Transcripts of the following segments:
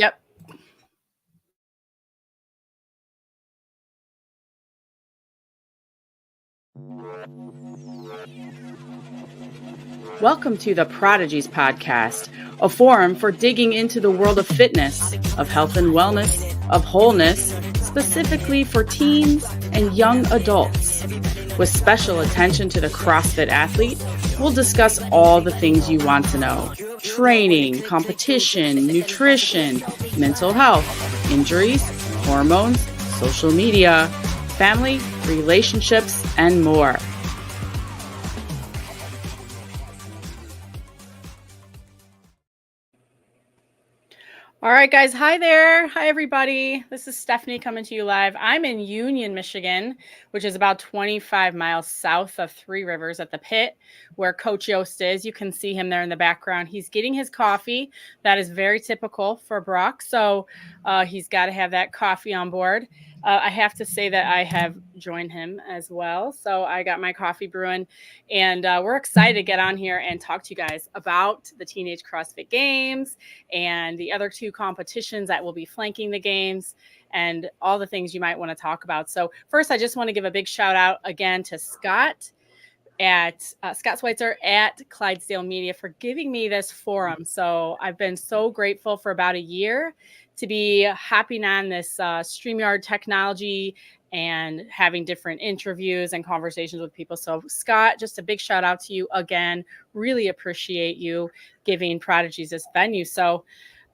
Yep. Welcome to the Prodigies podcast, a forum for digging into the world of fitness, of health and wellness, of wholeness, specifically for teens and young adults. With special attention to the CrossFit athlete, we'll discuss all the things you want to know: training, competition, nutrition, mental health, injuries, hormones, social media, family, relationships, and more. All right, guys. Hi there. Hi, everybody. This is Stephanie coming to you live. I'm in Union, Michigan, which is about 25 miles south of Three Rivers at the Pit, where Coach Yost is. You can see him there in the background. He's getting his coffee. That is very typical for Brock. So he's got to have that coffee on board. I have to say that I have joined him as well. So I got my coffee brewing, and we're excited to get on here and talk to you guys about the Teenage CrossFit Games and the other two competitions that will be flanking the games and all the things you might want to talk about. So first, I just want to give a big shout out again to Scott at Scott Schweitzer at Clydesdale Media for giving me this forum. So I've been so grateful for about a year to be hopping on this StreamYard technology and having different interviews and conversations with people. So Scott, just a big shout out to you again. Really appreciate you giving Prodigies this venue. So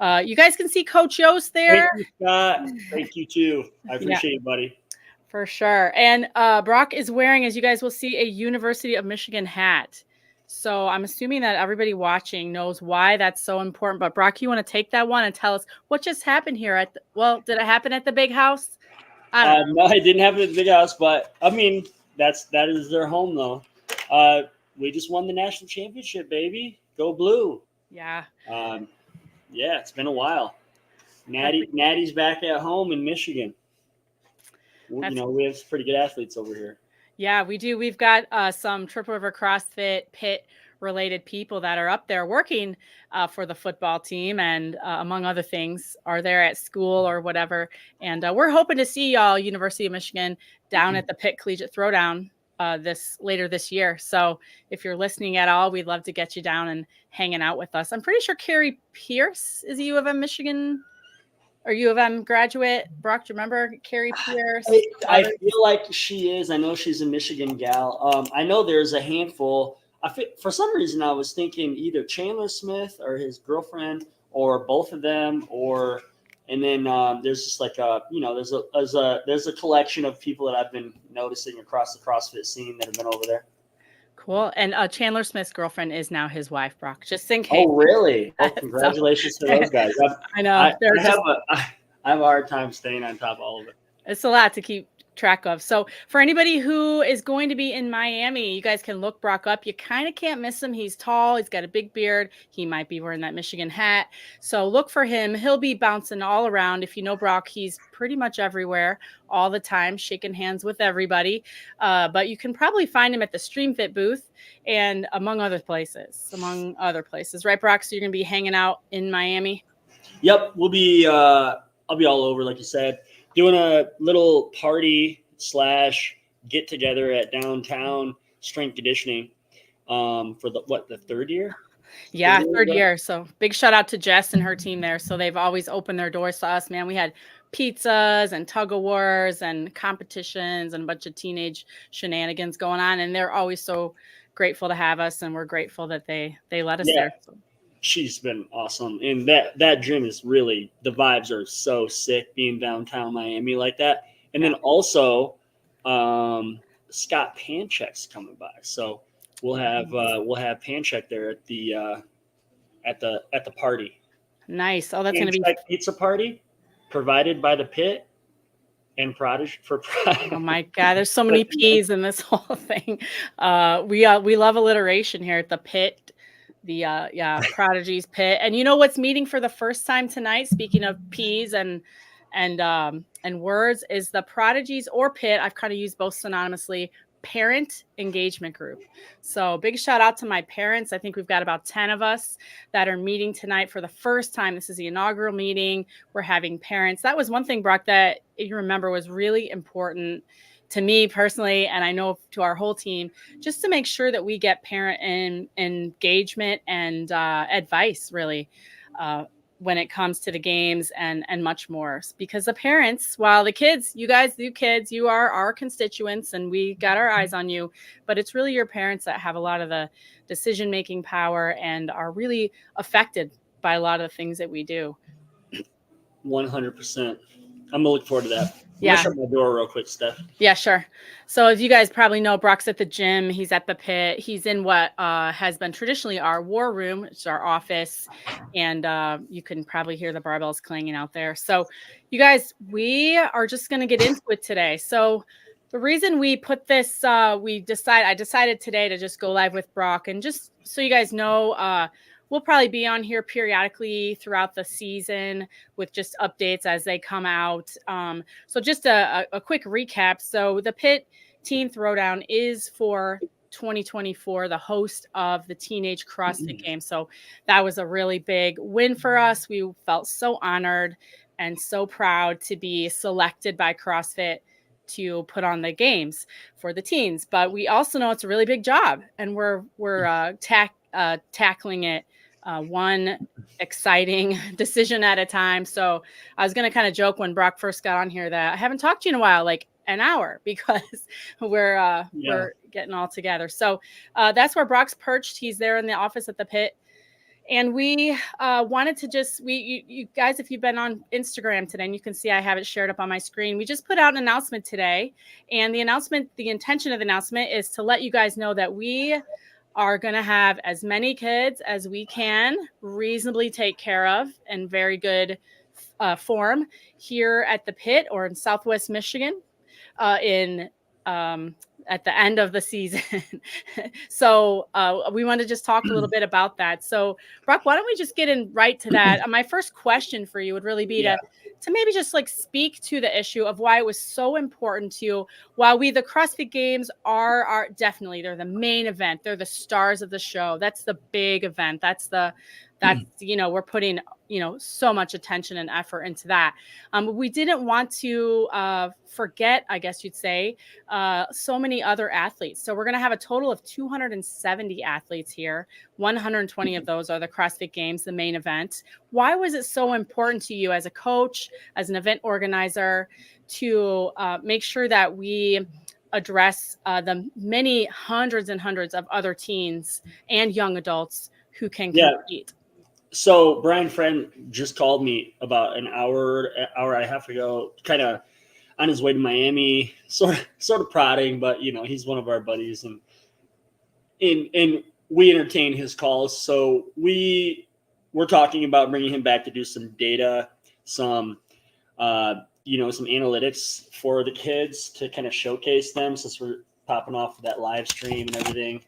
you guys can see Coach Yost there. Thank you, Scott. Thank you too. I appreciate it, buddy. For sure. And Brock is wearing, as you guys will see, a University of Michigan hat. So I'm assuming that everybody watching knows why that's so important. But Brock, you want to take that one and tell us what just happened here at did it happen at the big house? No, it didn't happen at the big house, but I mean, that is their home though. We just won the national championship, baby. Go blue. Yeah. Yeah, it's been a while. Natty's back at home in Michigan. We have pretty good athletes over here. Yeah, we do. We've got some Triple River CrossFit Pit related people that are up there working for the football team and among other things are there at school or whatever. And we're hoping to see y'all, University of Michigan, down at the Pit Collegiate Throwdown later this year. So if you're listening at all, we'd love to get you down and hanging out with us. I'm pretty sure Carrie Pierce is a U of M Michigan or U of M graduate. Brock, do you remember Carrie Pierce? I feel like she is. I know she's a Michigan gal. I know there's a handful. For some reason, I was thinking either Chandler Smith or his girlfriend or both of them, and then there's just like there's a collection of people that I've been noticing across the CrossFit scene that have been over there. Cool. And Chandler Smith's girlfriend is now his wife, Brock, just in case. Oh, really? Oh, congratulations to those guys. I know. I have a hard time staying on top of all of it. It's a lot to keep track of. So for anybody who is going to be in Miami, you guys can look Brock up. You kind of can't miss him. He's tall. He's got a big beard. He might be wearing that Michigan hat. So look for him. He'll be bouncing all around. If you know Brock, he's pretty much everywhere all the time, shaking hands with everybody. But you can probably find him at the StreamFit booth and among other places. Right, Brock? So you're going to be hanging out in Miami? Yep. I'll be all over, like you said. Doing a little party / get together at downtown strength conditioning for the third year? Yeah, third year. So big shout out to Jess and her team there. So they've always opened their doors to us, man. We had pizzas and tug of wars and competitions and a bunch of teenage shenanigans going on. And they're always so grateful to have us. And we're grateful that they let us there. So. She's been awesome. And that gym is really, the vibes are so sick being downtown Miami like that. And then also Scott Panchek's coming by. So we'll have Panchek there at the party. Nice. Oh, that's going to be pizza party provided by the Pit and Prodigy for Prodigy. Oh my God, there's so many P's in this whole thing. We love alliteration here at the Pit. The Prodigies Pit. And you know what's meeting for the first time tonight, speaking of P's and words, is the Prodigies or Pit. I've kind of used both synonymously. parent engagement group. So big shout out to my parents. I think we've got about 10 of us that are meeting tonight for the first time. This is the inaugural meeting. We're having parents. That was one thing, Brock, that you remember was really important to me personally, and I know to our whole team, just to make sure that we get parent engagement and advice, really, when it comes to the games and much more. Because the parents, while the kids, you kids, you are our constituents and we got our eyes on you, but it's really your parents that have a lot of the decision-making power and are really affected by a lot of the things that we do. 100%. I'm gonna look forward to that. Yeah. I'm gonna shut my door real quick, Steph. Yeah, sure. So as you guys probably know, Brock's at the gym. He's at the pit. He's in what has been traditionally our war room. It's our office. And you can probably hear the barbells clanging out there. So you guys, we are just going to get into it today. So the reason we put this, I decided today to just go live with Brock. And just so you guys know, we'll probably be on here periodically throughout the season with just updates as they come out. So just a quick recap. So the Pit Teen Throwdown is for 2024, the host of the Teenage CrossFit Games. So that was a really big win for us. We felt so honored and so proud to be selected by CrossFit to put on the games for the teens. But we also know it's a really big job, and we're tackling it one exciting decision at a time. So I was going to kind of joke when Brock first got on here that I haven't talked to you in a while, like an hour, because we're getting all together. So that's where Brock's perched. He's there in the office at the pit. And we wanted to just, you guys, if you've been on Instagram today, and you can see I have it shared up on my screen, we just put out an announcement today. And the intention of the announcement is to let you guys know that we are going to have as many kids as we can reasonably take care of in very good form here at the pit or in Southwest Michigan at the end of the season. So we want to just talk a little bit about that. So Brock, why don't we just get in right to that? My first question for you would really be to maybe just like speak to the issue of why it was so important to you. While the CrossFit Games are definitely, they're the main event. They're the stars of the show. That's the big event. That's we're putting, so much attention and effort into that. We didn't want to forget, I guess you'd say, so many other athletes. So we're going to have a total of 270 athletes here. 120 of those are the CrossFit Games, the main event. Why was it so important to you as a coach, as an event organizer, to make sure that we address the many hundreds and hundreds of other teens and young adults who can compete? So Brian Friend just called me about an hour and a half ago, kind of on his way to Miami, sort of prodding, but he's one of our buddies, and we entertain his calls. So we're talking about bringing him back to do some data, some analytics for the kids to kind of showcase them, since we're popping off that live stream and everything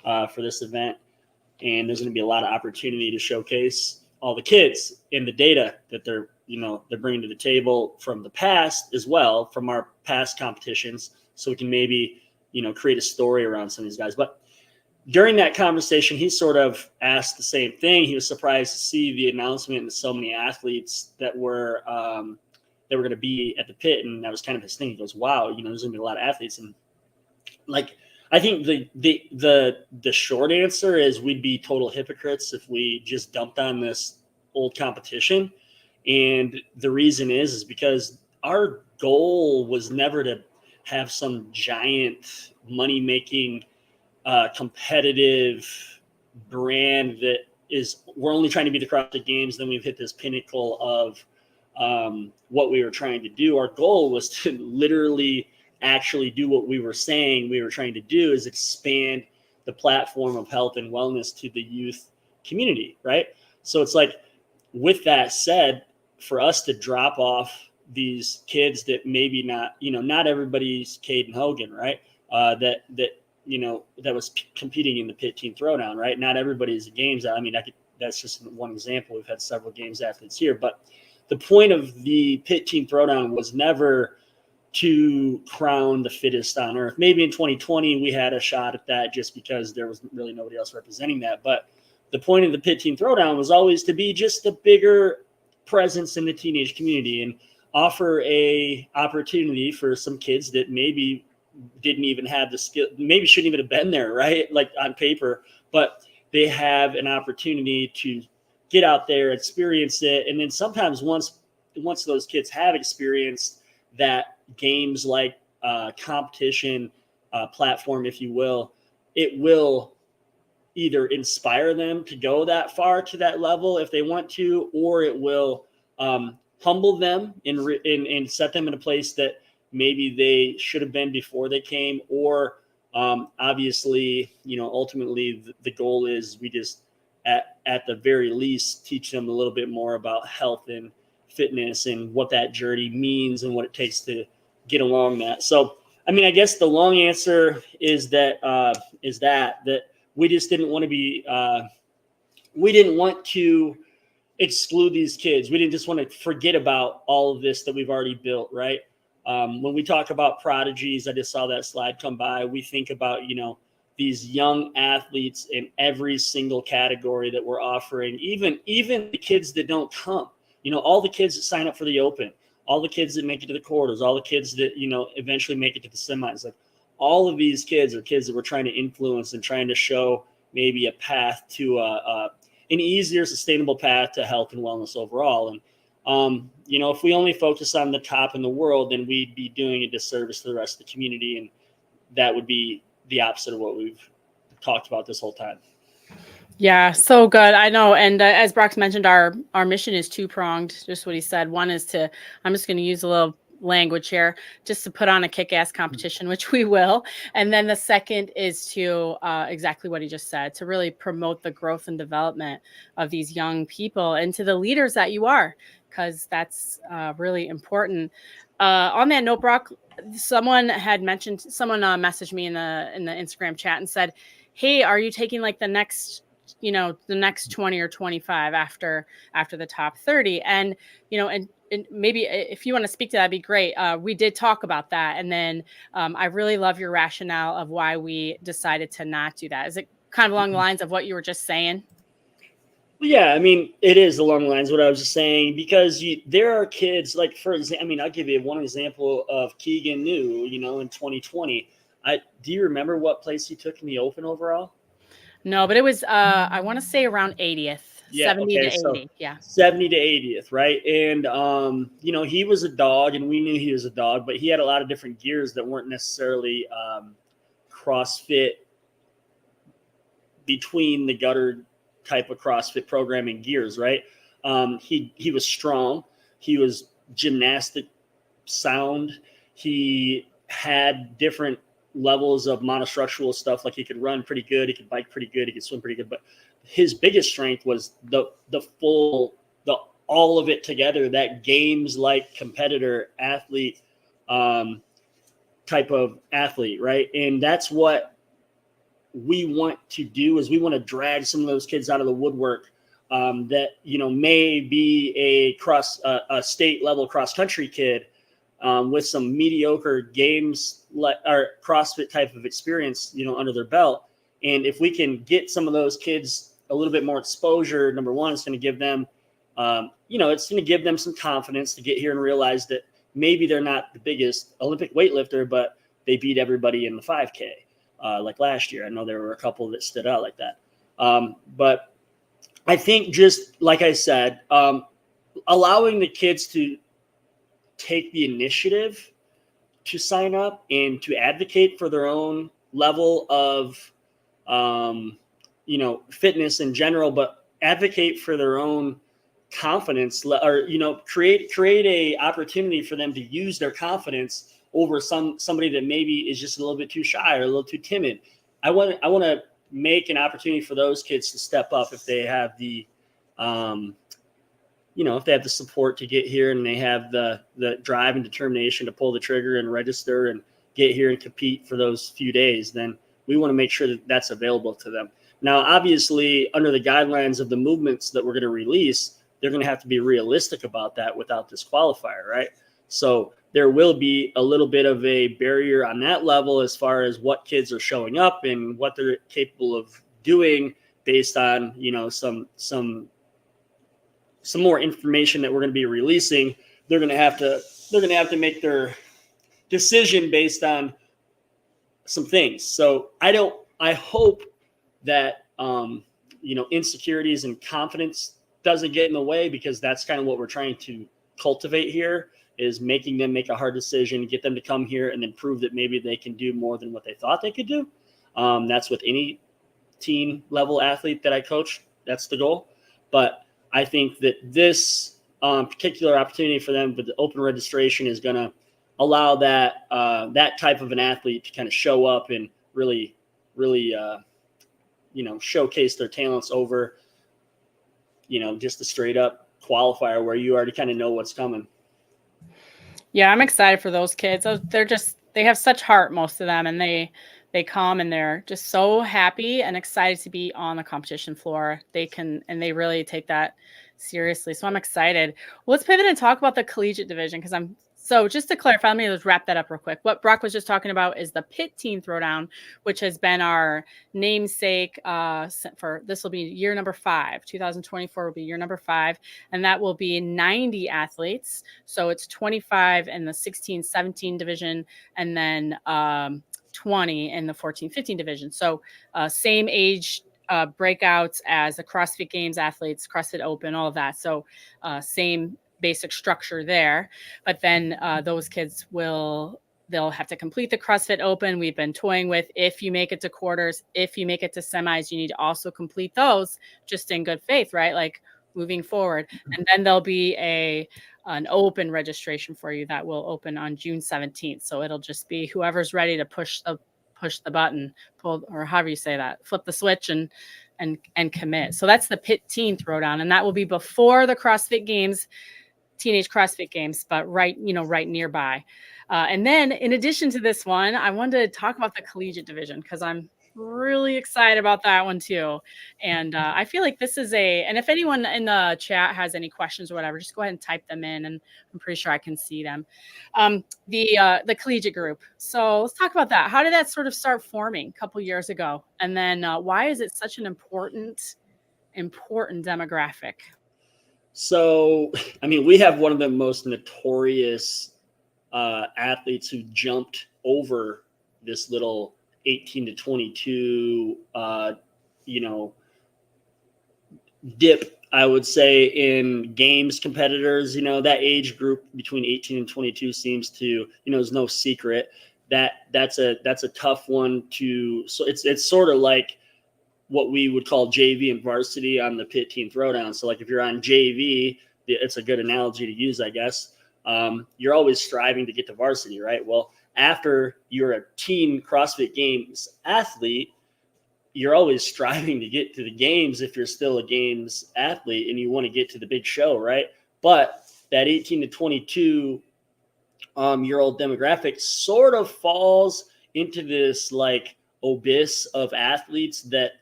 for this event. And there's going to be a lot of opportunity to showcase all the kids and the data that they're bringing to the table from the past as well, from our past competitions. So we can maybe, create a story around some of these guys. But during that conversation, he sort of asked the same thing. He was surprised to see the announcement and so many athletes that were going to be at the pit. And that was kind of his thing. He goes, wow, there's going to be a lot of athletes. And I think the short answer is we'd be total hypocrites if we just dumped on this old competition. And the reason is because our goal was never to have some giant money-making competitive brand that is, we're only trying to be the CrossFit Games, then we've hit this pinnacle of what we were trying to do. Our goal was to literally actually do what we were saying we were trying to do, is expand the platform of health and wellness to the youth community, right? So it's like, with that said, for us to drop off these kids that maybe not everybody's Caden Hogan, right? That was competing in the Pit Teen Throwdown, right? Not everybody's a games. That's just one example. We've had several games athletes here, but the point of the Pit Teen Throwdown was never to crown the fittest on earth. Maybe in 2020 we had a shot at that just because there was really nobody else representing that. But the point of the Pit Teen Throwdown was always to be just a bigger presence in the teenage community and offer a opportunity for some kids that maybe didn't even have the skill, maybe shouldn't even have been there, right? Like on paper, but they have an opportunity to get out there, experience it. And then sometimes once those kids have experienced that games like competition platform, if you will, it will either inspire them to go that far to that level if they want to, or it will humble them and set them in a place that maybe they should have been before they came. Or obviously, ultimately the goal is we just at the very least teach them a little bit more about health and fitness and what that journey means and what it takes to get along that. So, I mean, I guess the long answer is that we just didn't want to be, we didn't want to exclude these kids. We didn't just want to forget about all of this that we've already built, right? When we talk about Prodigies, I just saw that slide come by. We think about, these young athletes in every single category that we're offering, even the kids that don't come, all the kids that sign up for the Open, all the kids that make it to the quarters, all the kids that, eventually make it to the semis. Like all of these kids are kids that we're trying to influence and trying to show maybe a path to an easier, sustainable path to health and wellness overall. And, if we only focus on the top in the world, then we'd be doing a disservice to the rest of the community. And that would be the opposite of what we've talked about this whole time. Yeah, so good. I know. And as Brock's mentioned, our mission is two-pronged, just what he said. One is I'm just going to use a little language here, just to put on a kick-ass competition, which we will. And then the second is to exactly what he just said, to really promote the growth and development of these young people into the leaders that you are, because that's really important. On that note, Brock, someone messaged me in the Instagram chat and said, hey, are you taking like the next 20 or 25 after the top 30? And, and maybe if you want to speak to that, that'd be great. We did talk about that. And then I really love your rationale of why we decided to not do that. Is it kind of along the lines of what you were just saying? Yeah, I mean, it is along the lines of what I was just saying, because there are kids, like, for example, I mean, I'll give you one example of Keegan New, in 2020. Do you remember what place he took in the Open overall? No, but it was, I want to say around 80th, yeah, 70 okay, to 80. so Yeah. 70 to 80th, right? And, he was a dog, and we knew he was a dog, but he had a lot of different gears that weren't necessarily CrossFit between the gutter type of CrossFit programming gears, right? He was strong. He was gymnastic sound. He had different levels of monostructural stuff. Like he could run pretty good. He could bike pretty good. He could swim pretty good. But his biggest strength was the all of it together, that games like competitor athlete type of athlete, right? And that's what we want to do, is we want to drag some of those kids out of the woodwork that may be a state level cross country kid with some mediocre games or CrossFit type of experience under their belt. And if we can get some of those kids a little bit more exposure, number one, it's going to give them it's going to give them some confidence to get here and realize that maybe they're not the biggest Olympic weightlifter, but they beat everybody in the 5K. Like last year. I know there were a couple that stood out like that. But I think, just like I said, allowing the kids to take the initiative to sign up and to advocate for their own level of, fitness in general, but advocate for their own confidence, or, create a opportunity for them to use their confidence over somebody that maybe is just a little bit too shy or a little too timid. I want to make an opportunity for those kids to step up if they have the, if they have the support to get here and they have the drive and determination to pull the trigger and register and get here and compete for those few days, then we want to make sure that that's available to them. Now, obviously, under the guidelines of the movements that we're going to release, they're going to have to be realistic about that without this qualifier, right? So there will be a little bit of a barrier on that level as far as what kids are showing up and what they're capable of doing based on, some more information that we're going to be releasing. They're going to have to make their decision based on some things. So I hope that, insecurities and confidence doesn't get in the way, because that's kind of what we're trying to cultivate here, is making them make a hard decision, get them to come here and then prove that maybe they can do more than what they thought they could do. That's with any teen level athlete that I coach. That's the goal. But I think that this particular opportunity for them with the open registration is going to allow that type of an athlete to kind of show up and really showcase their talents over, just a straight up qualifier where you already kind of know what's coming. Yeah, I'm excited for those kids. They have such heart, most of them, and they come and they're just so happy and excited to be on the competition floor. They really take that seriously. So I'm excited. Well, let's pivot and talk about the collegiate division, because so just to clarify, let me just wrap that up real quick. What Brock was just talking about is the Pit Teen Throwdown, which has been our namesake for this will be year number 5. 2024 will be year number 5, and that will be 90 athletes. So it's 25 in the 16-17 division, and then 20 in the 14-15 division. So same age breakouts as the CrossFit Games athletes, CrossFit Open, all of that. So same basic structure there. But then those kids they'll have to complete the CrossFit Open. We've been toying with, if you make it to quarters, if you make it to semis, you need to also complete those, just in good faith, right? Like moving forward. And then there'll be an open registration for you that will open on June 17th. So it'll just be whoever's ready to push the button, pull, or however you say that, flip the switch and commit. So that's the Pit Teen Throwdown, and that will be before the CrossFit Games, Teenage CrossFit Games, but right nearby. And then in addition to this one, I wanted to talk about the collegiate division, because I'm really excited about that one too. And I feel like this is and if anyone in the chat has any questions or whatever, just go ahead and type them in, and I'm pretty sure I can see them. The collegiate group. So let's talk about that. How did that sort of start forming a couple years ago? And then why is it such an important demographic? So, we have one of the most notorious athletes who jumped over this little 18 to 22, dip, I would say, in games competitors. That age group between 18 and 22 seems to, is no secret that's a tough one to. So it's sort of like what we would call JV and varsity on the Pit Teen Throwdown. So like if you're on JV, it's a good analogy to use, I guess. You're always striving to get to varsity, right? Well, after you're a teen CrossFit Games athlete, you're always striving to get to the games if you're still a games athlete and you want to get to the big show, right? But that 18 to 22 year old demographic sort of falls into this like abyss of athletes that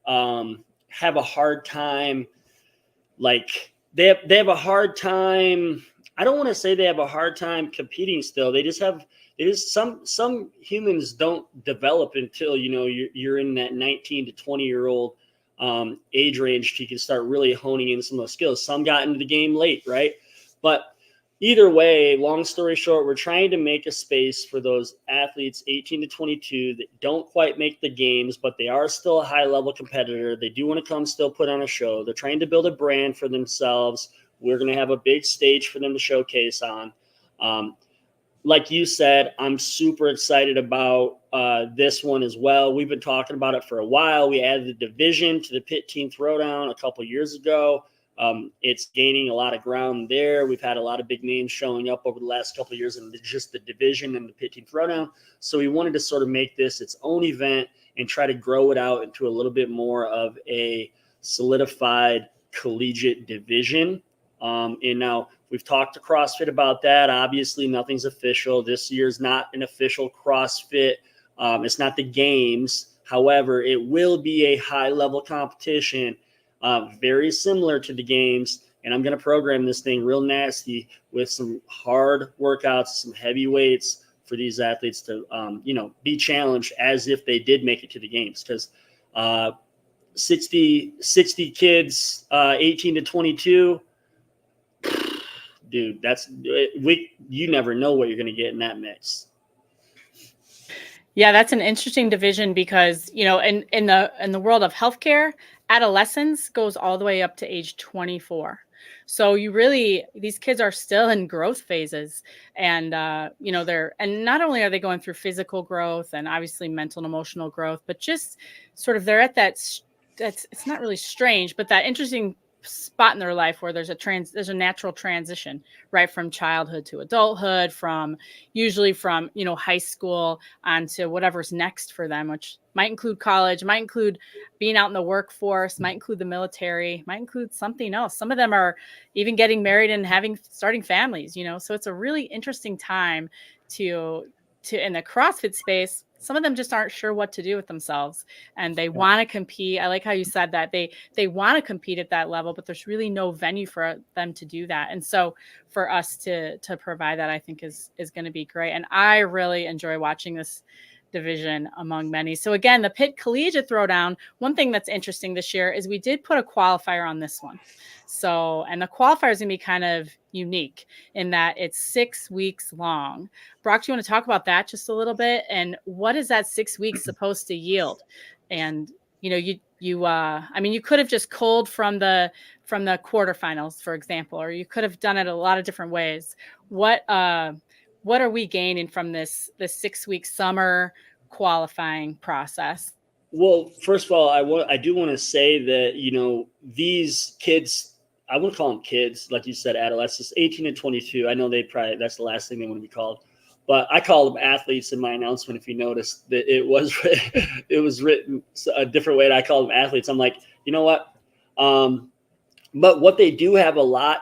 have a hard time. Like they have a hard time. I don't want to say they have a hard time competing still. They just have, it is some humans don't develop until, you're in that 19 to 20-year-old age range. You can start really honing in some of those skills. Some got into the game late, right? But either way, long story short, we're trying to make a space for those athletes 18 to 22 that don't quite make the games, but they are still a high-level competitor. They do want to come still put on a show. They're trying to build a brand for themselves. We're going to have a big stage for them to showcase on. Like you said, I'm super excited about this one as well. We've been talking about it for a while. We added the division to the Pit Teen Throwdown a couple years ago. It's gaining a lot of ground there. We've had a lot of big names showing up over the last couple of years in just the division and the Pit Teen Throwdown. So we wanted to sort of make this its own event and try to grow it out into a little bit more of a solidified collegiate division. And now we've talked to CrossFit about that. Obviously, nothing's official. This year's not an official CrossFit. It's not the games. However, it will be a high-level competition, very similar to the games. and I'm going to program this thing real nasty with some hard workouts, some heavy weights for these athletes to, be challenged as if they did make it to the games. Because 60 kids, 18 to 22, dude, you never know what you're going to get in that mix. Yeah, that's an interesting division because, in the world of healthcare, adolescence goes all the way up to age 24. So these kids are still in growth phases, and and not only are they going through physical growth and obviously mental and emotional growth, but just sort of they're at it's not really strange, but that interesting spot in their life where there's a natural transition, right, from childhood to adulthood, usually from high school onto whatever's next for them, which might include college, might include being out in the workforce, might include the military, might include something else. Some of them are even getting married and starting families, so it's a really interesting time to in the CrossFit space. Some of them just aren't sure what to do with themselves, and they want to compete. I like how you said that they want to compete at that level, but there's really no venue for them to do that. And so for us to provide that, I think is going to be great. And I really enjoy watching this division among many. So again, the Pit Collegiate Throwdown, one thing that's interesting this year is we did put a qualifier on this one. So, and the qualifier is going to be kind of unique in that it's 6 weeks long. Brock, do you want to talk about that just a little bit? And what is that 6 weeks supposed to yield? And, you could have just culled from the quarterfinals, for example, or you could have done it a lot of different ways. What are we gaining from this 6 week summer qualifying process? Well, first of all, I do want to say that, these kids, I wouldn't call them kids, like you said, adolescents, 18 and 22. I know that's the last thing they want to be called, but I call them athletes in my announcement. If you noticed that it was written a different way, and I call them athletes. I'm like, you know what? But what they do have a lot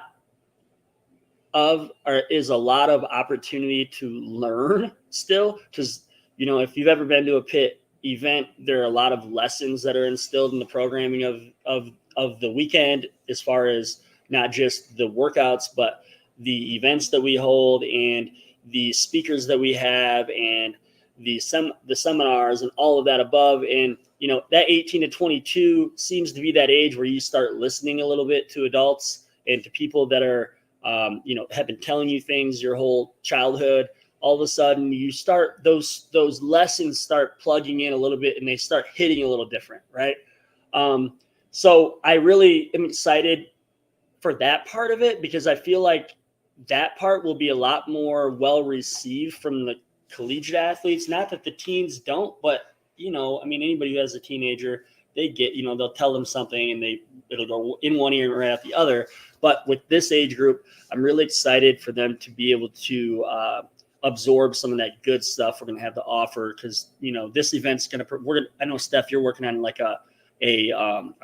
of is a lot of opportunity to learn still, because if you've ever been to a pit event, there are a lot of lessons that are instilled in the programming of the weekend, as far as not just the workouts, but the events that we hold and the speakers that we have and the seminars and all of that above. And that 18 to 22 seems to be that age where you start listening a little bit to adults and to people that are have been telling you things your whole childhood. All of a sudden you start those lessons start plugging in a little bit, and they start hitting a little different, right? So I really am excited for that part of it, because I feel like that part will be a lot more well received from the collegiate athletes. Not that the teens don't, but anybody who has a teenager, they get, they'll tell them something and it'll go in one ear and right out the other. But with this age group, I'm really excited for them to be able to absorb some of that good stuff we're going to have to offer, because this event's I know, Steph, you're working on like a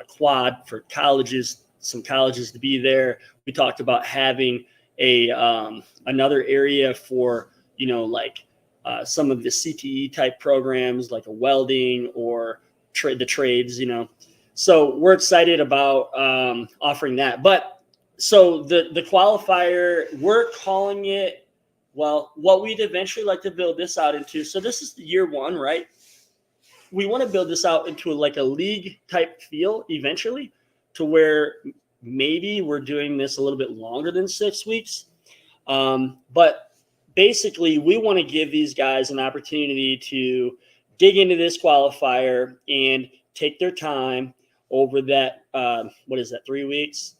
quad for colleges, some colleges to be there. We talked about having another area for some of the CTE type programs, like a welding or the trades. So we're excited about offering that. But so the qualifier, we're calling it, well, what we'd eventually like to build this out into. So this is year one, right? We want to build this out into like a league type feel eventually, to where maybe we're doing this a little bit longer than 6 weeks. But basically, we want to give these guys an opportunity to dig into this qualifier and take their time over that. What is that? 3 weeks?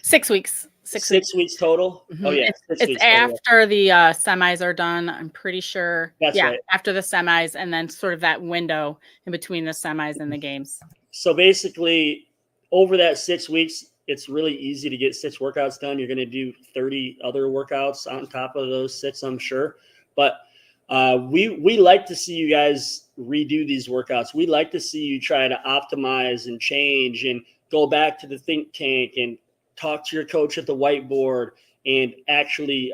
6 weeks. 6 weeks total. Mm-hmm. Oh yeah, it's after the semis are done. I'm pretty sure. That's right. After the semis, and then sort of that window in between the semis and the games. So basically, over that 6 weeks, it's really easy to get 6 workouts done. You're going to do 30 other workouts on top of those 6, I'm sure. But we like to see you guys redo these workouts. We like to see you try to optimize and change and go back to the think tank and talk to your coach at the whiteboard and actually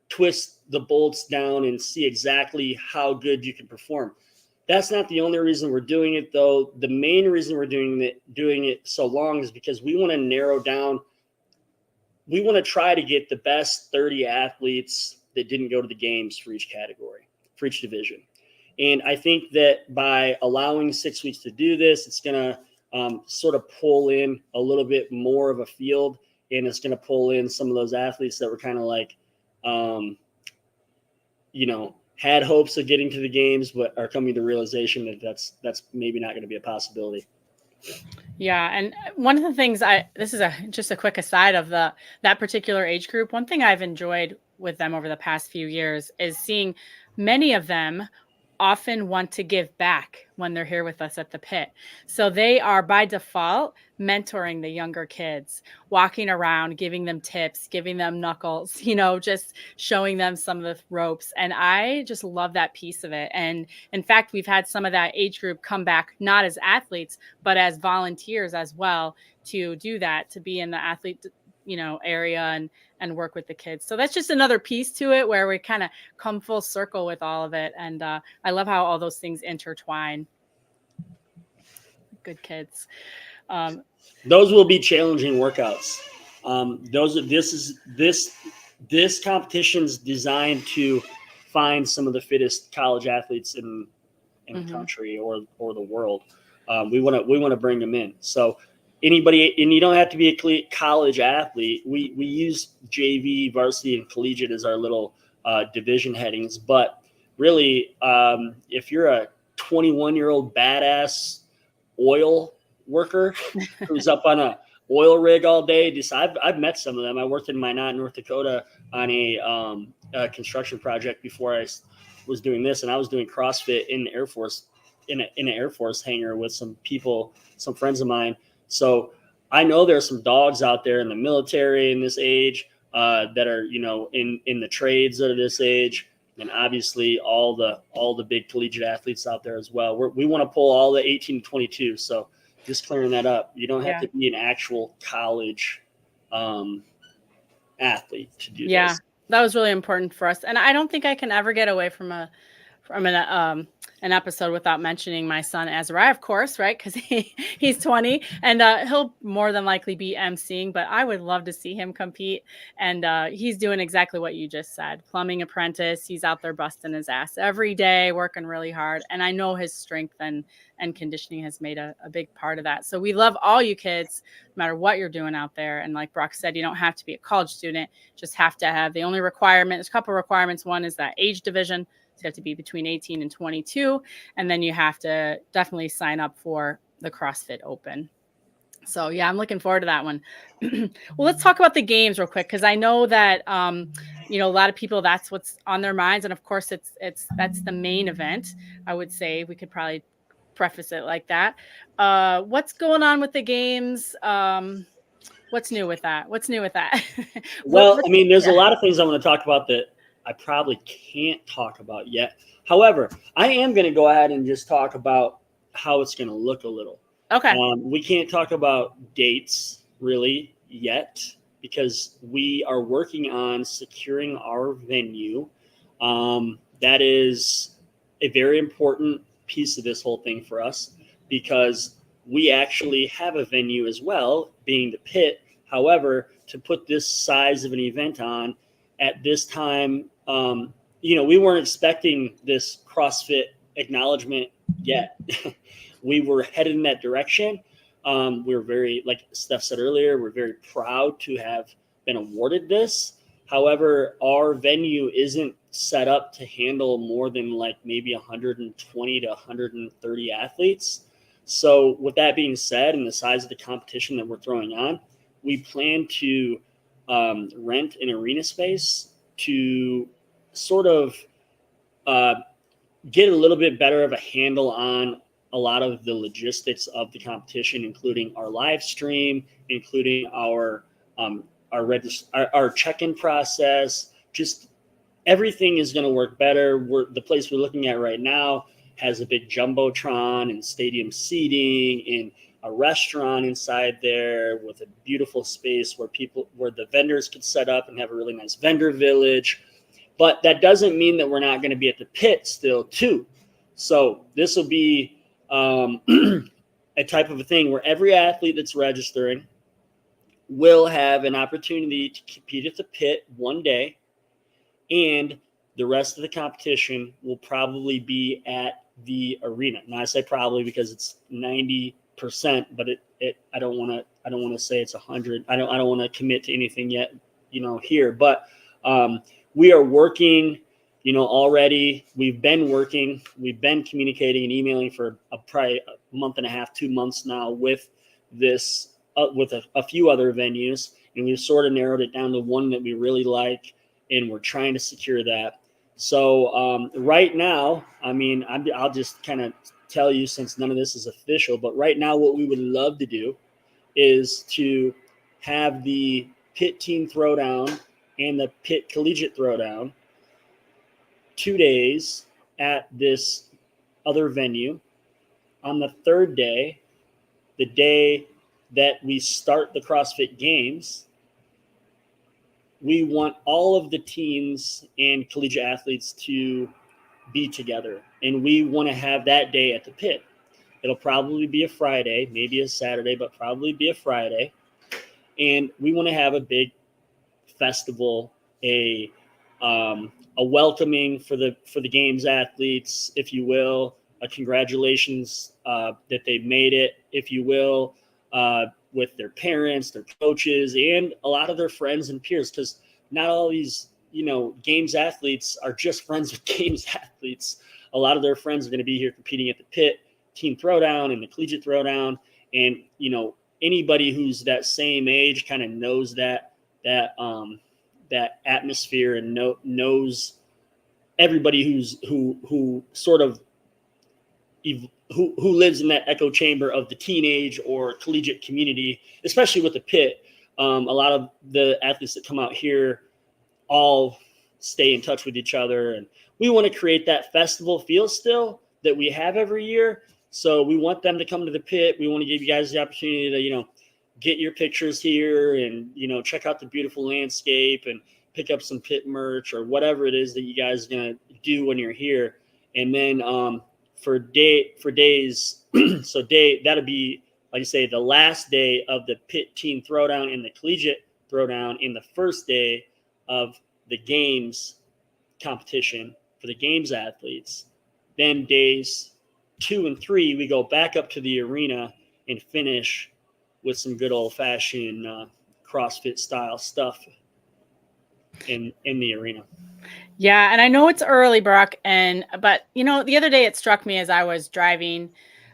twist the bolts down and see exactly how good you can perform. That's not the only reason we're doing it, though. The main reason we're doing it so long is because we want to narrow down. We want to try to get the best 30 athletes that didn't go to the games for each category, for each division. And I think that by allowing 6 weeks to do this, it's going to sort of pull in a little bit more of a field, and it's going to pull in some of those athletes that were kind of like, had hopes of getting to the games, but are coming to realization that that's maybe not going to be a possibility. Yeah. And one of the things this is just a quick aside of that particular age group. One thing I've enjoyed with them over the past few years is seeing many of them often want to give back when they're here with us at the pit. So they are by default mentoring the younger kids, walking around, giving them tips, giving them knuckles, just showing them some of the ropes. And I just love that piece of it. And in fact, we've had some of that age group come back, not as athletes, but as volunteers as well, to do that, to be in the athlete area and work with the kids. So that's just another piece to it where we kind of come full circle with all of it. And I love how all those things intertwine. Good kids. Those will be challenging workouts. This competition's designed to find some of the fittest college athletes in the country or the world. We want to bring them in. So anybody, and you don't have to be a college athlete. We use JV, varsity, and collegiate as our little division headings. But really, if you're a 21-year-old badass oil worker who's up on a oil rig all day, I've met some of them. I worked in Minot, North Dakota on a construction project before I was doing this, and I was doing CrossFit in the Air Force, in an Air Force hangar with some people, some friends of mine. So I know there's some dogs out there in the military in this age that are, in the trades that are this age, and obviously all the big collegiate athletes out there as well. We want to pull all the 18 to 22. So just clearing that up. You don't have to be an actual college athlete to do this. Yeah, that was really important for us. And I don't think I can ever get away from an episode without mentioning my son Azariah, of course, right? Because he's 20 and he'll more than likely be emceeing, but I would love to see him compete. And he's doing exactly what you just said, plumbing apprentice. He's out there busting his ass every day, working really hard. And I know his strength and conditioning has made a big part of that. So we love all you kids, no matter what you're doing out there. And like Brock said, you don't have to be a college student, just have to have the only requirement. There's a couple of requirements. One is that age division. So you have to be between 18 and 22. And then you have to definitely sign up for the CrossFit Open. So yeah, I'm looking forward to that one. Well, let's talk about the games real quick, because I know that a lot of people, that's what's on their minds. And of course that's the main event. I would say we could probably preface it like that. What's going on with the games? What's new with that? Well, there's a lot of things I want to talk about that I probably can't talk about yet. However, I am going to go ahead and just talk about how it's going to look a little. Okay. We can't talk about dates really yet because we are working on securing our venue. That is a very important piece of this whole thing for us because we actually have a venue as well, being the Pit. However, to put this size of an event on at this time, we weren't expecting this CrossFit acknowledgement yet. We were headed in that direction. We're very, like Steph said earlier, we're very proud to have been awarded this. However, our venue isn't set up to handle more than like maybe 120 to 130 athletes. So with that being said, and the size of the competition that we're throwing on, we plan to rent an arena space to sort of get a little bit better of a handle on a lot of the logistics of the competition, including our live stream, including our check-in process. Just everything is going to work better. The place we're looking at right now has a big jumbotron and stadium seating and a restaurant inside there with a beautiful space where the vendors could set up and have a really nice vendor village. But that doesn't mean that we're not going to be at the Pit still too. So this will be a type of a thing where every athlete that's registering will have an opportunity to compete at the pit one day, and the rest of the competition will probably be at the arena. Now I say probably because it's 90%, but I don't want to say it's 100. I don't want to commit to anything yet, here. But we are working, already. We've been communicating and emailing for probably a month and a half, 2 months now with this, with a few other venues, and we've sort of narrowed it down to one that we really like, and we're trying to secure that. So right now, I'll just kind of tell you, since none of this is official, but right now what we would love to do is to have the Pit Teen Throwdown and the Pit Collegiate Throwdown 2 days at this other venue. On the third day, the day that we start the CrossFit Games, we want all of the teens and collegiate athletes to be together. And we want to have that day at the pit. It'll probably be a Friday, maybe a Saturday, but probably be a Friday. And we want to have a big festival, a welcoming for the games athletes, if you will, a congratulations that they made it, if you will, with their parents, their coaches, and a lot of their friends and peers, because not all these, games athletes are just friends with games athletes. A lot of their friends are going to be here competing at the Pit Teen Throwdown and the Collegiate Throwdown. And, anybody who's that same age kind of knows that atmosphere and knows everybody who sort of who lives in that echo chamber of the teenage or collegiate community, especially with the pit. A lot of the athletes that come out here all stay in touch with each other, and we want to create that festival feel still that we have every year. So we want them to come to the pit. We want to give you guys the opportunity to, get your pictures here and, check out the beautiful landscape and pick up some pit merch or whatever it is that you guys are going to do when you're here. And then for days, that'll be, like I say, the last day of the Pit Teen Throwdown and the Collegiate Throwdown, in the first day of the games competition for the games athletes. Then days 2 and 3, we go back up to the arena and finish with some good old fashioned CrossFit style stuff in the arena. Yeah, and I know it's early, Brock, but the other day it struck me as I was driving.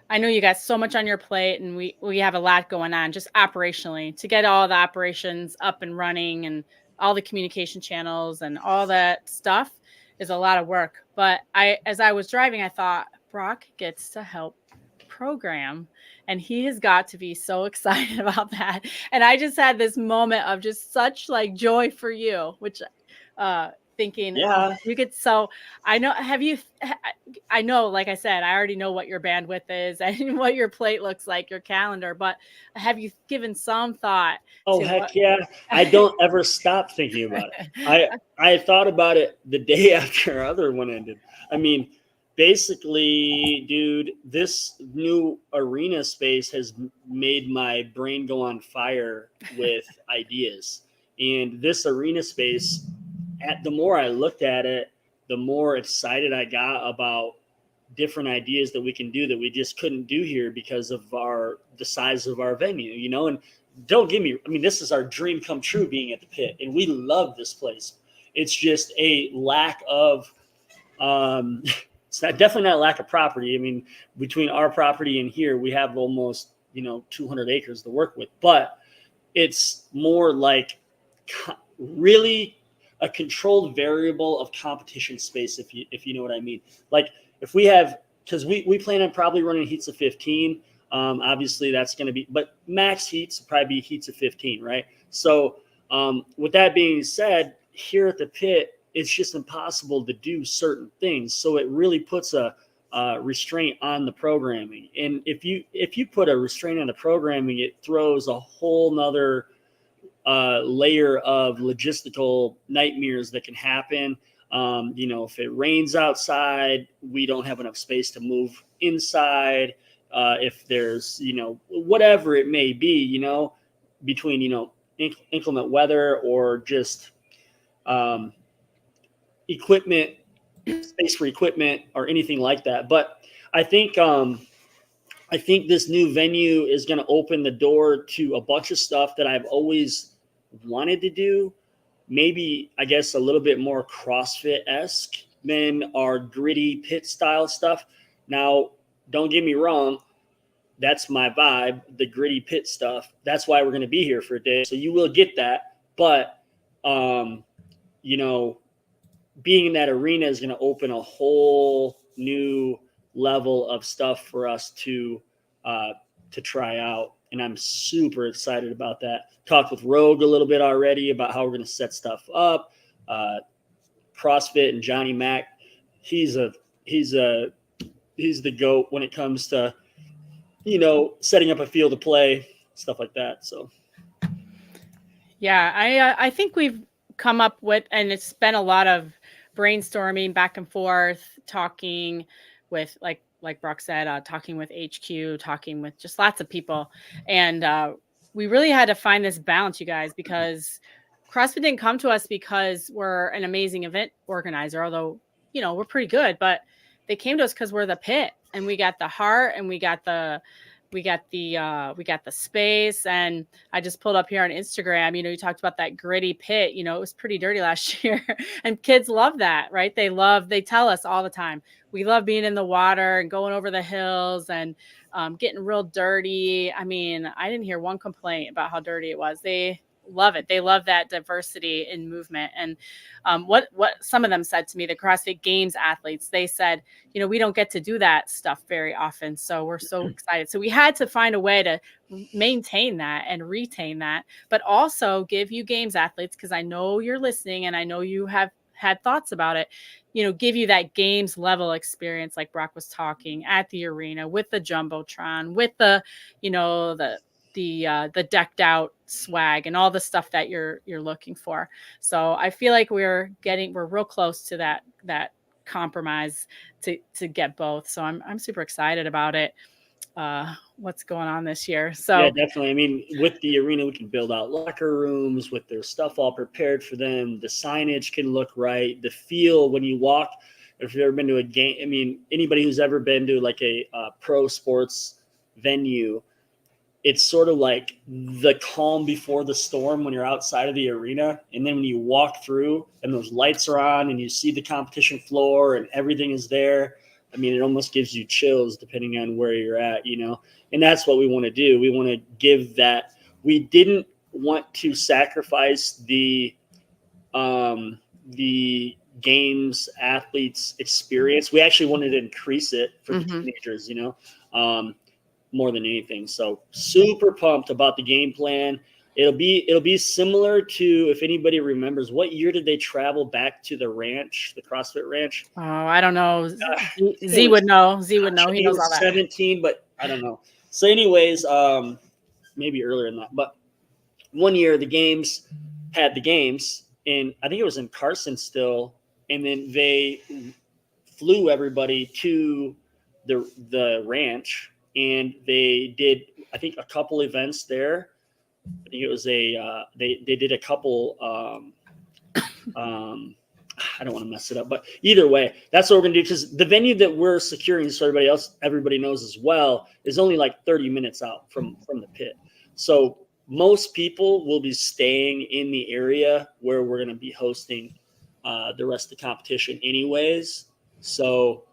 I know you got so much on your plate, and we have a lot going on just operationally to get all the operations up and running, and all the communication channels and all that stuff is a lot of work. But as I was driving, I thought Brock gets to help program, and he has got to be so excited about that. And I just had this moment of just such joy for you, which thinking, yeah, you could. So I know, I know, like I said, I already know what your bandwidth is and what your plate looks like, your calendar, but have you given some thought? Oh, heck yeah. I don't ever stop thinking about it. I thought about it the day after our other one ended. Basically, dude, this new arena space has made my brain go on fire with ideas. And this arena space, the more I looked at it, the more excited I got about different ideas that we can do that we just couldn't do here because of the size of our venue, and don't get me, this is our dream come true, being at the pit, and we love this place. It's just a lack of it's definitely not a lack of property. Between our property and here, we have almost 200 acres to work with, but it's more like really a controlled variable of competition space, if you know what I mean. Like if we have, because we plan on probably running heats of 15. Obviously that's going to be, but max heats will probably be heats of 15, right? So with that being said, here at the pit, it's just impossible to do certain things. So it really puts a restraint on the programming. And if you put a restraint on the programming, it throws a whole nother layer of logistical nightmares that can happen. If it rains outside, we don't have enough space to move inside. If there's, whatever it may be, between, inclement weather or just equipment, space for equipment or anything like that. But I think this new venue is going to open the door to a bunch of stuff that I've always wanted to do. Maybe, I guess, a little bit more CrossFit-esque than our gritty pit style stuff. Now, don't get me wrong. That's my vibe, the gritty pit stuff. That's why we're going to be here for a day. So you will get that. But, being in that arena is going to open a whole new level of stuff for us to try out. And I'm super excited about that. Talked with Rogue a little bit already about how we're going to set stuff up. CrossFit and Johnny Mac, he's the GOAT when it comes to, setting up a field of play, stuff like that. So, yeah, I think we've come up with, and it's been a lot of brainstorming back and forth, talking with like Brock said, talking with HQ, talking with just lots of people. And we really had to find this balance, you guys, because CrossFit didn't come to us because we're an amazing event organizer, although, we're pretty good, but they came to us because we're the pit and we got the heart and we got the space. And I just pulled up here on Instagram, you talked about that gritty pit, it was pretty dirty last year and kids love that, right? They tell us all the time, we love being in the water and going over the hills and getting real dirty. I mean, I didn't hear one complaint about how dirty it was. They love it. They love that diversity in movement. And what some of them said to me, the CrossFit Games athletes, they said, we don't get to do that stuff very often. So we're so excited. So we had to find a way to maintain that and retain that, but also give you Games athletes, because I know you're listening and I know you have had thoughts about it, give you that Games level experience like Brock was talking at the arena with the Jumbotron, with the, the decked out swag and all the stuff that you're looking for. So I feel like we're real close to that compromise to get both. So I'm super excited about it. What's going on this year. So yeah, definitely. I mean, with the arena, we can build out locker rooms with their stuff all prepared for them. The signage can look right. The feel when you walk, if you've ever been to a game, I mean, anybody who's ever been to like a pro sports venue, it's sort of like the calm before the storm when you're outside of the arena. And then when you walk through and those lights are on and you see the competition floor and everything is there, I mean, it almost gives you chills depending on where you're at, and that's what we want to do. We want to give that. We didn't want to sacrifice the Games athletes experience. We actually wanted to increase it for the teenagers, more than anything. So super pumped about the game plan. It'll be similar to, if anybody remembers, what year did they travel back to the ranch, the CrossFit ranch? Oh, I don't know. Z would know. He knows all that. 17, but I don't know. So anyways, maybe earlier than that. But one year the Games had the Games, and I think it was in Carson still, and then they flew everybody to the ranch, and they did, I think, a couple events there. I think it was they did a couple I don't want to mess it up, but either way, that's what we're gonna do, because the venue that we're securing, so everybody knows as well, is only like 30 minutes out from the pit. So most people will be staying in the area where we're gonna be hosting the rest of the competition anyways. So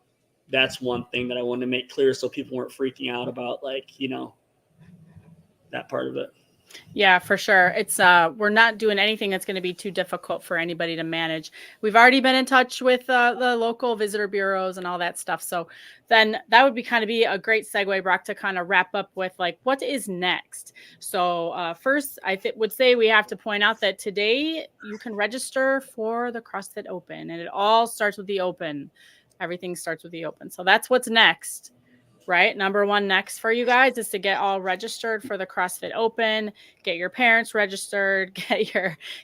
that's one thing that I wanted to make clear, so people weren't freaking out about that part of it. Yeah, for sure. It's we're not doing anything that's going to be too difficult for anybody to manage. We've already been in touch with the local visitor bureaus and all that stuff. So then that would be a great segue, Brock, to kind of wrap up with like what is next. So first, I would say we have to point out that today you can register for the CrossFit Open, and it all starts with the Open. Everything starts with the Open. So that's what's next. right? Number one next for you guys is to get all registered for the CrossFit Open, get your parents registered, get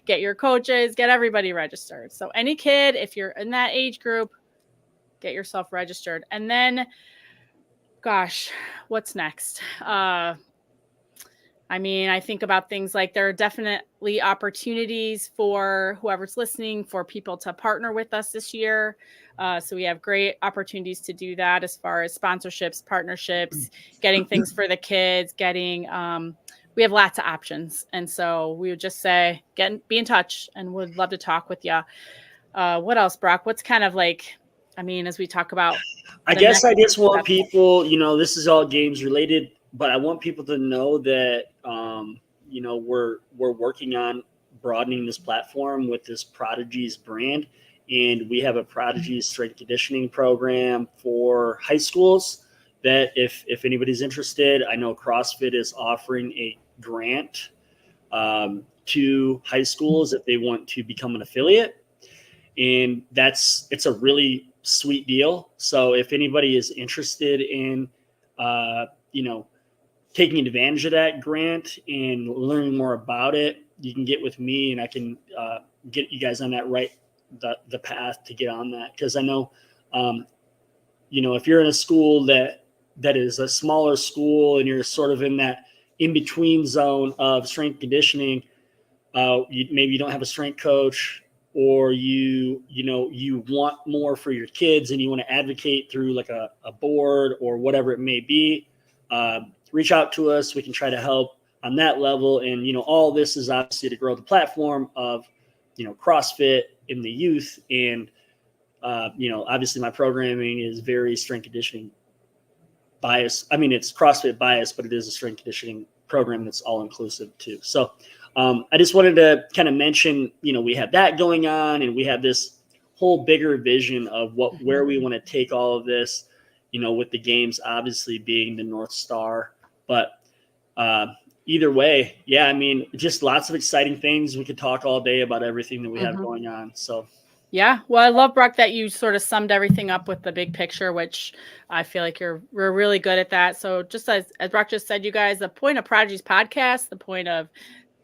your coaches, get everybody registered. So any kid, if you're in that age group, get yourself registered. And then, gosh, what's next? I mean, I think about things like there are definitely opportunities for whoever's listening for people to partner with us this year. So we have great opportunities to do that as far as sponsorships, partnerships, getting things for the kids, we have lots of options. And so we would just say, be in touch and would love to talk with you. What else, Brock? What's kind of like, I mean, as we talk about, I guess I just want people, this is all games related, but I want people to know that, we're working on broadening this platform with this Prodigies brand. And we have a Prodigies strength conditioning program for high schools that if anybody's interested, I know CrossFit is offering a grant to high schools if they want to become an affiliate. And it's a really sweet deal. So if anybody is interested in, taking advantage of that grant and learning more about it, you can get with me and I can get you guys on that the path to get on that. Cause I know, if you're in a school that is a smaller school and you're sort of in that in-between zone of strength conditioning, maybe you don't have a strength coach, or you want more for your kids and you want to advocate through like a board or whatever it may be, reach out to us. We can try to help on that level. And, all this is obviously to grow the platform of, CrossFit in the youth. And, obviously my programming is very strength conditioning bias. I mean, it's CrossFit bias, but it is a strength conditioning program that's all inclusive too. So I just wanted to kind of mention, we have that going on and we have this whole bigger vision of where we want to take all of this, with the games obviously being the North Star. But either way, yeah, I mean, just lots of exciting things. We could talk all day about everything that we have going on. So yeah, well, I love, Brock, that you sort of summed everything up with the big picture, which I feel like we're really good at that. So just as Brock just said, you guys, the point of Prodigies podcast, the point of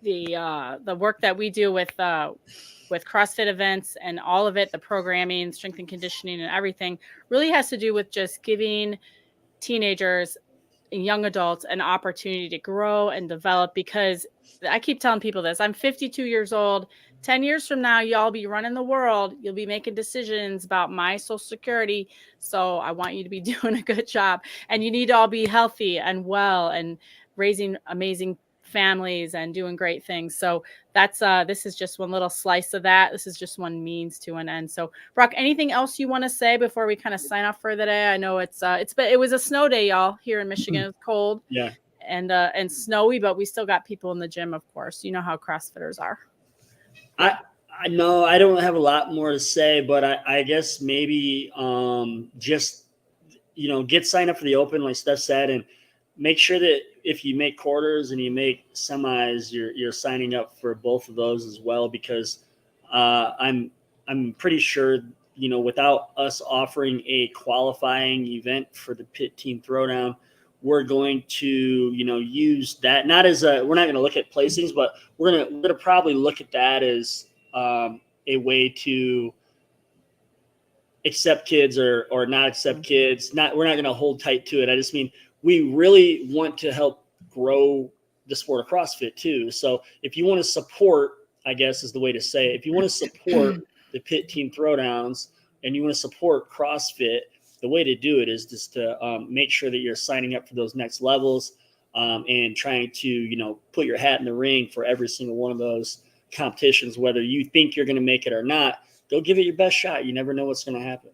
the work that we do with CrossFit events and all of it, the programming, strength and conditioning and everything really has to do with just giving teenagers and young adults an opportunity to grow and develop. Because I keep telling people this, I'm 52 years old. 10 years from now, y'all be running the world. You'll be making decisions about my Social Security. So I want you to be doing a good job, and you need to all be healthy and well and raising amazing families and doing great things. So that's this is just one little slice of that. This is just one means to an end. So Brock, anything else you want to say before we kind of sign off for the day? I know it was a snow day, y'all, here in Michigan. It's cold, yeah, and snowy, but we still got people in the gym, of course. You know how CrossFitters are. I know I don't have a lot more to say, but I guess maybe just get signed up for the Open, like Steph said, and make sure that if you make quarters and you make semis, you're signing up for both of those as well, because I'm pretty sure without us offering a qualifying event for the Pit Teen Throwdown, we're going to use that not as we're not going to look at placings, but we're gonna probably look at that as a way to accept kids or not accept kids. We're not going to hold tight to it. I just mean, we really want to help grow the sport of CrossFit too. So if you want to support, I guess is the way to say it, if you want to support the Pit Teen Throwdowns and you want to support CrossFit, the way to do it is just to make sure that you're signing up for those next levels and trying to, put your hat in the ring for every single one of those competitions, whether you think you're going to make it or not. Go give it your best shot. You never know what's going to happen.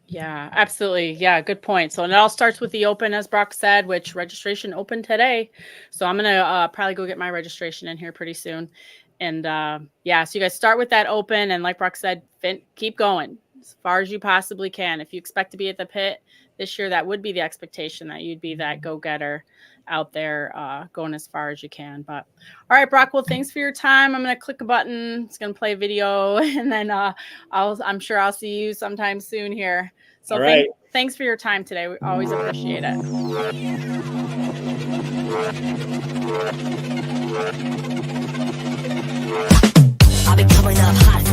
Yeah, absolutely. Yeah, good point. So, and it all starts with the Open, as Brock said, which registration opened today. So I'm going to probably go get my registration in here pretty soon. And yeah, so you guys start with that Open. And like Brock said, keep going as far as you possibly can. If you expect to be at the pit this year, that would be the expectation, that you'd be that go-getter out there going as far as you can. But all right, Brock, well, thanks for your time. I'm going to click a button. It's going to play video, and then I'm sure I'll see you sometime soon here. So all right. thanks for your time today. We always appreciate it. I've been coming up hot